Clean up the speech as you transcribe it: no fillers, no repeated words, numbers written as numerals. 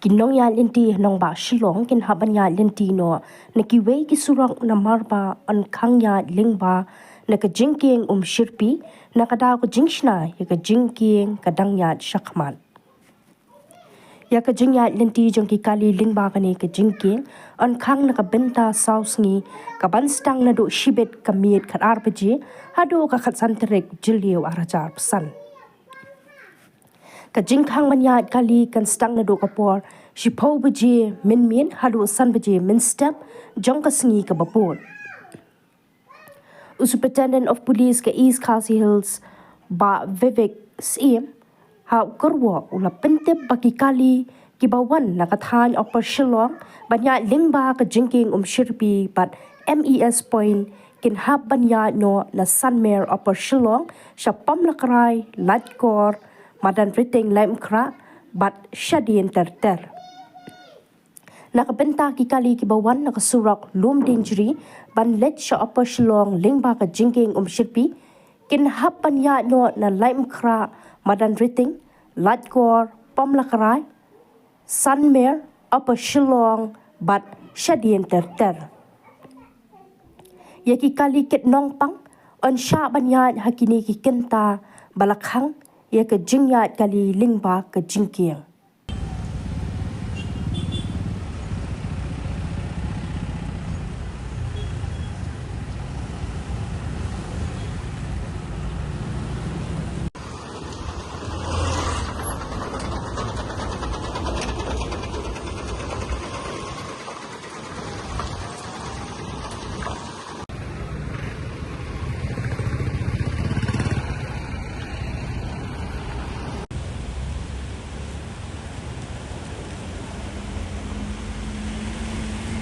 Kinong ya linti nong ba shilong kin haban ya linti no na kiwei ki surang na marba an khang ya Lyngba na ka jingkieng Umshyrpi na kada ko jingshna ya ka jingkieng kadang ya shakman. Ya ka jing ya linti jong ki kali Lyngba kani ka jingkieng an khang na ka benta sngi ka banstang na do shibit ka miet khat arpaji hado ka khat santrek jilio arajar pesan. Ka jingkhang manyat kali kan stang na do kapor shipau baje mynmiet hadu san baje step jong ka sngi ka bapur. Superintendent of Police ka East Khasi Hills ba Vivek Siem ha kurwa ula pyntip baki kali kibawan na kathan upper shillong banya Lyngba ka jingkieng Umshyrpi but MES point kinhap banya no na sanmer upper shillong sha pamlakrai latkor madan riting lemkra bat shadien terter. Nakabenta ki kali kibawan nakasurak lum dinjri ban let sha upper shillong Lyngba ka jingkieng Umshyrpi kinhap banya no na lemkra madan riting latkor pamlakrai sanmer upper shillong bat shadien terter. Yaki kali ket nong pang on sha banya hakini ki kenta balakhang ya ka jingyat kali Lyngba ka jingkieng.